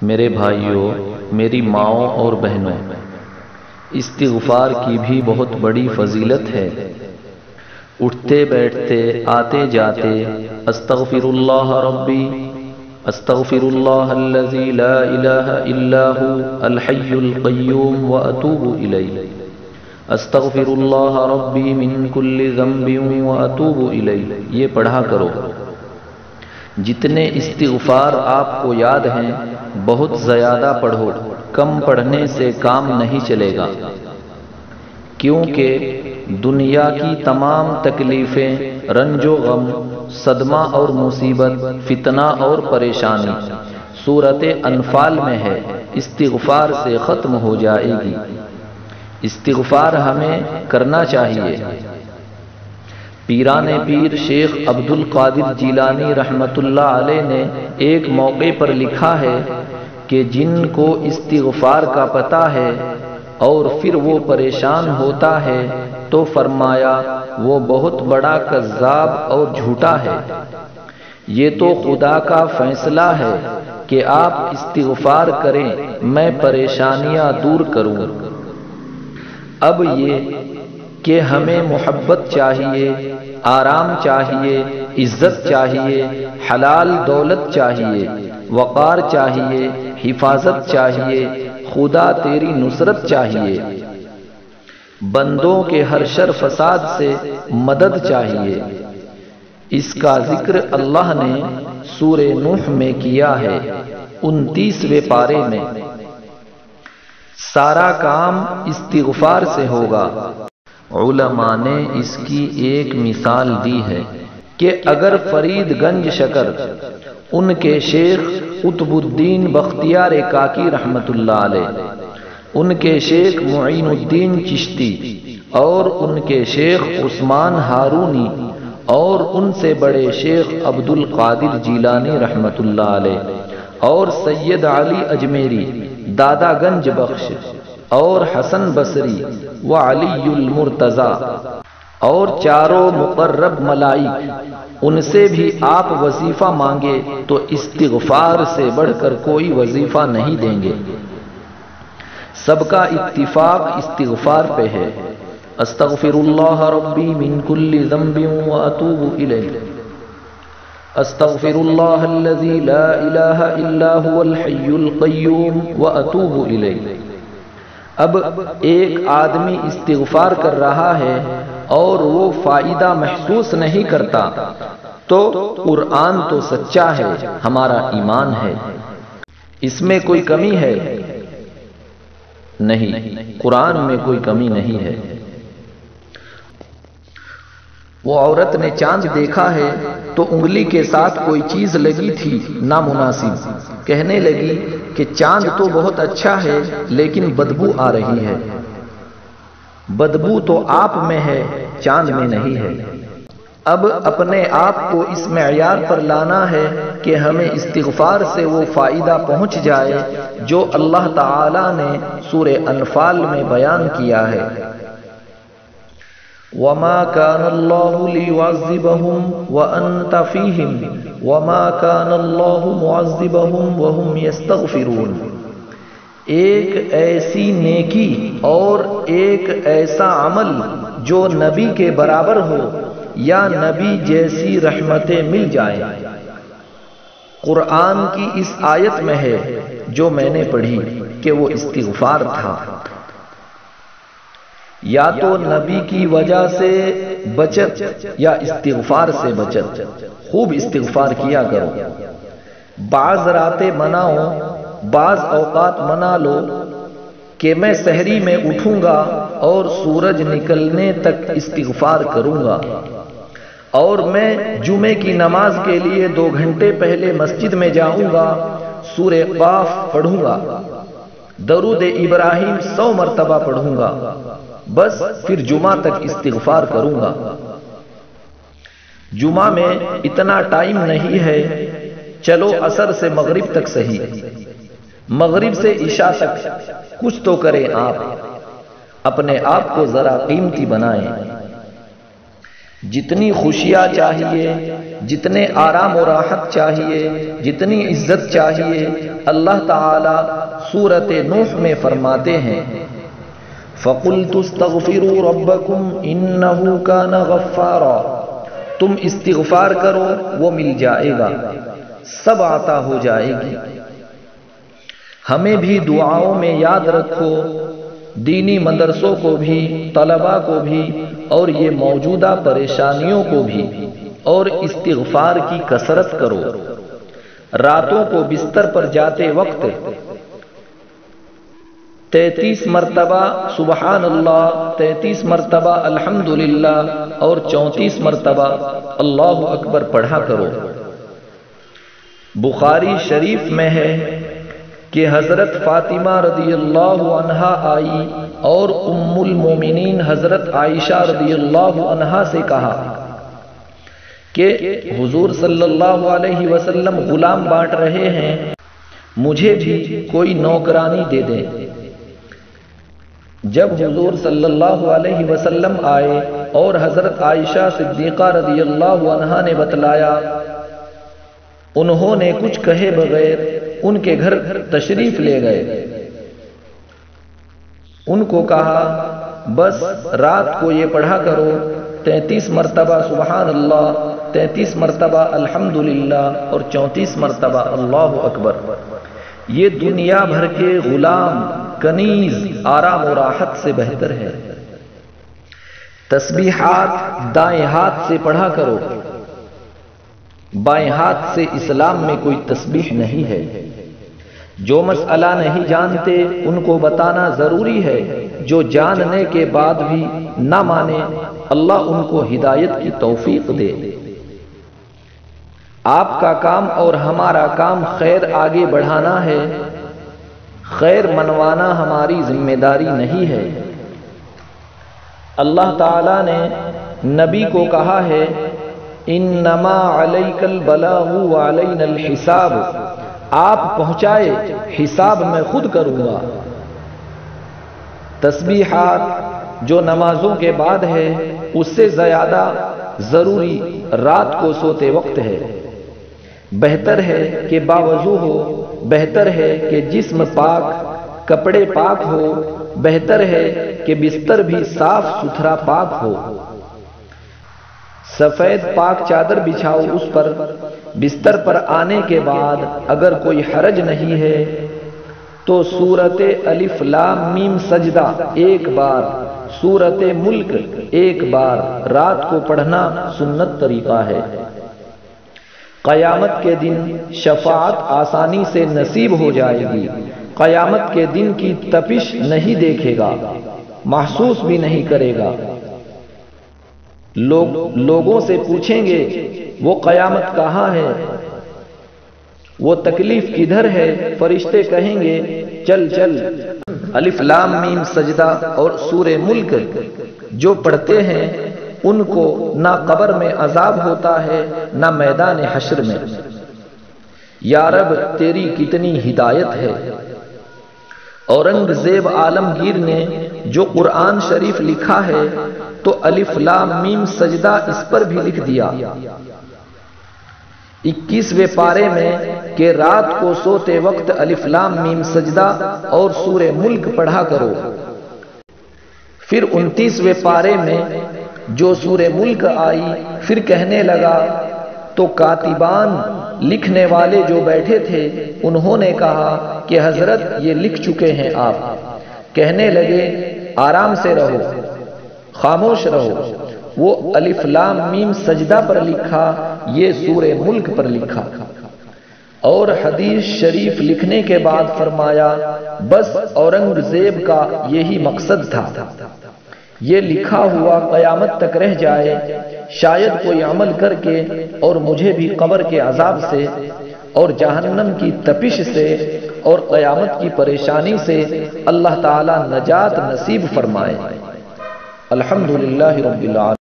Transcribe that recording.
میرے بھائیوں، میری ماؤں اور بہنوں، استغفار کی بھی بہت بڑی فضیلت ہے۔ اٹھتے بیٹھتے آتے جاتے استغفر اللہ ربی، استغفر اللہ الذی لا الہ الا هو الحی القیوم واتوب الیہ، استغفر اللہ ربی من کل ذنب واتوب الیہ، یہ پڑھا کرو۔ جتنے استغفار آپ کو یاد ہیں بہت زیادہ پڑھو، کم پڑھنے سے کام نہیں چلے گا، کیونکہ دنیا کی تمام تکلیفیں، رنج و غم، صدمہ اور مصیبت، فتنہ اور پریشانی سورۃ انفال میں ہے، استغفار سے ختم ہو جائے گی۔ استغفار ہمیں کرنا چاہیے۔ پیران پیر شیخ عبد القادر جیلانی رحمۃ اللہ علیہ نے ایک موقع پر لکھا ہے کہ جن کو استغفار کا پتہ ہے اور پھر وہ پریشان ہوتا ہے تو فرمایا وہ بہت بڑا کذاب اور جھوٹا ہے۔ یہ تو خدا کا فیصلہ ہے کہ آپ استغفار کریں، میں پریشانیاں دور کروں۔ اب یہ کہ ہمیں محبت چاہیے، آرام چاہیے، عزت چاہیے، حلال دولت چاہیے، وقار چاہیے، حفاظت چاہیے، خدا تیری نصرت چاہیے، بندوں کے ہر شر فساد سے مدد چاہیے۔ اس کا ذکر اللہ نے سورہ نوح میں کیا ہے، 29ویں پارے میں۔ سارا کام استغفار سے ہوگا۔ علماء نے اس کی ایک مثال دی ہے کہ اگر فرید گنج شکر ان کے شیخ قطب الدین بختیار کاکی رحمۃ اللہ علیہ، ان کے شیخ معین الدین چشتی اور ان کے شیخ عثمان ہارونی اور ان سے بڑے شیخ عبد القادر جیلانی رحمۃ اللہ علیہ اور سید علی اجمیری، دادا گنج بخش اور حسن بصری و علی المرتضی اور چاروں مقرب ملائک، ان سے بھی آپ وظیفہ مانگے تو استغفار سے بڑھ کر کوئی وظیفہ نہیں دیں گے۔ سب کا اتفاق استغفار پہ ہے۔ استغفر اللہ ربی من کل ذنب واتوب الیہ، استغفر اللہ الذی لا الہ الا هو الحی القیوم واتوب الیہ۔ اب ایک آدمی استغفار کر رہا ہے اور وہ فائدہ محسوس نہیں کرتا تو قرآن تو سچا ہے، ہمارا ایمان ہے، اس میں کوئی کمی ہے؟ نہیں، قرآن میں کوئی کمی نہیں ہے۔ وہ عورت نے چاند دیکھا ہے تو انگلی کے ساتھ کوئی چیز لگی تھی نامناسب، کہنے لگی کہ چاند تو بہت اچھا ہے لیکن بدبو آ رہی ہے۔ بدبو تو آپ میں ہے، چاند میں نہیں ہے۔ اب اپنے آپ کو اس معیار پر لانا ہے کہ ہمیں استغفار سے وہ فائدہ پہنچ جائے جو اللہ تعالی نے سورہ انفال میں بیان کیا ہے۔ وَمَا كَانَ اللَّهُ لِيُعَذِّبَهُمْ وَأَنْتَ فِيهِمْ وَمَا كَانَ اللَّهُ مُعَذِّبَهُمْ وَهُمْ يَسْتَغْفِرُونَ۔ ایک ایسی نیکی اور ایک ایسا عمل جو نبی کے برابر ہو یا نبی جیسی رحمتیں مل جائیں، قرآن کی اس آیت میں ہے جو میں نے پڑھی کہ وہ استغفار تھا۔ یا تو نبی کی وجہ سے بچت یا استغفار سے بچت، خوب استغفار کیا کرو۔ بعض راتیں مناؤ، بعض اوقات منا لو کہ میں سحری میں اٹھوں گا اور سورج نکلنے تک استغفار کروں گا، اور میں جمعے کی نماز کے لیے 2 گھنٹے پہلے مسجد میں جاؤں گا، سورہ قاف پڑھوں گا، درود ابراہیم 100 مرتبہ پڑھوں گا، بس پھر جمعہ تک استغفار کروں گا۔ جمعہ میں اتنا ٹائم نہیں ہے، چلو عصر سے مغرب تک صحیح، مغرب سے عشاء تک کچھ تو کریں، آپ اپنے آپ کو ذرا قیمتی بنائیں۔ جتنی خوشیاں چاہیے، جتنے آرام و راحت چاہیے، جتنی عزت چاہیے، اللہ تعالی سورۃ نوح میں فرماتے ہیں فَقُلْتُ اسْتَغْفِرُوا رَبَّكُمْ إِنَّهُ كَانَ غَفَّارًا، تم استغفار کرو وہ مل جائے گا، سب عطا ہو جائے گی۔ ہمیں بھی دعاؤں میں یاد رکھو، دینی مدرسوں کو بھی، طلباء کو بھی، اور یہ موجودہ پریشانیوں کو بھی، اور استغفار کی کثرت کرو۔ راتوں کو بستر پر جاتے وقت 33 مرتبہ سبحان اللہ، 33 مرتبہ الحمدللہ اور 34 مرتبہ اللہ اکبر پڑھا کرو۔ بخاری شریف میں ہے کہ حضرت فاطمہ رضی اللہ عنہا آئی اور ام المومنین حضرت عائشہ رضی اللہ عنہا سے کہا کہ حضور صلی اللہ علیہ وسلم غلام بانٹ رہے ہیں، مجھے بھی کوئی نوکرانی دے دیں۔ جب حضور صلی اللہ علیہ وسلم آئے اور حضرت عائشہ صدیقہ رضی اللہ عنہا نے بتلایا، انہوں نے کچھ کہے بغیر ان کے گھر تشریف لے گئے۔ ان کو کہا بس رات کو یہ پڑھا کرو، 33 مرتبہ سبحان اللہ، 33 مرتبہ الحمدللہ اور 34 مرتبہ اللہ اکبر۔ یہ دنیا بھر کے غلام کنیز آرام و راحت سے بہتر ہے۔ تسبیحات دائیں ہاتھ سے پڑھا کرو، بائیں ہاتھ سے اسلام میں کوئی تسبیح نہیں ہے۔ جو مسئلہ نہیں جانتے ان کو بتانا ضروری ہے، جو جاننے کے بعد بھی نہ مانے اللہ ان کو ہدایت کی توفیق دے۔ آپ کا کام اور ہمارا کام خیر آگے بڑھانا ہے، خیر منوانا ہماری ذمہ داری نہیں ہے۔ اللہ تعالی نے نبی کو کہا ہے انما علیک البلاغ وعلینا الحساب، آپ پہنچائے، حساب میں خود کروں گا۔ تسبیحات جو نمازوں کے بعد ہے اس سے زیادہ ضروری رات کو سوتے وقت ہے۔ بہتر ہے کہ باوضو ہو، بہتر ہے کہ جسم پاک، کپڑے پاک ہو، بہتر ہے کہ بستر بھی صاف ستھرا پاک ہو۔ سفید پاک چادر بچھاؤ اس پر۔ بستر پر آنے کے بعد اگر کوئی حرج نہیں ہے تو سورۃ الف لام میم سجدہ ایک بار، سورۃ ملک ایک بار رات کو پڑھنا سنت طریقہ ہے۔ قیامت کے دن شفاعت آسانی سے نصیب ہو جائے گی۔ قیامت کے دن کی تپش نہیں دیکھے گا، محسوس بھی نہیں کرے گا۔ لوگوں سے پوچھیں گے وہ قیامت کہاں ہے، وہ تکلیف کدھر ہے؟ فرشتے کہیں گے چل چل۔ الف لام میم سجدہ اور سورہ ملک جو پڑھتے ہیں ان کو نہ قبر میں عذاب ہوتا ہے نہ میدان حشر میں۔ یا رب تیری کتنی ہدایت ہے۔ اورنگزیب عالمگیر نے جو قرآن شریف لکھا ہے تو الف لام میم سجدہ اس پر بھی لکھ دیا 21ویں پارے میں کہ رات کو سوتے وقت الف لام میم سجدہ اور سورہ ملک پڑھا کرو۔ پھر 29ویں پارے میں جو سورہ ملک آئی پھر کہنے لگا تو کاتبان لکھنے والے جو بیٹھے تھے انہوں نے کہا کہ حضرت یہ لکھ چکے ہیں آپ۔ کہنے لگے آرام سے رہو، خاموش رہو، وہ الف لام میم سجدہ پر لکھا، یہ سورہ ملک پر لکھا۔ اور حدیث شریف لکھنے کے بعد فرمایا بس اورنگزیب کا یہی مقصد تھا، یہ لکھا ہوا قیامت تک رہ جائے، شاید کوئی عمل کر کے اور مجھے بھی قبر کے عذاب سے اور جہنم کی تپش سے اور قیامت کی پریشانی سے اللہ تعالی نجات نصیب فرمائے۔ الحمدللہ رب العالمین۔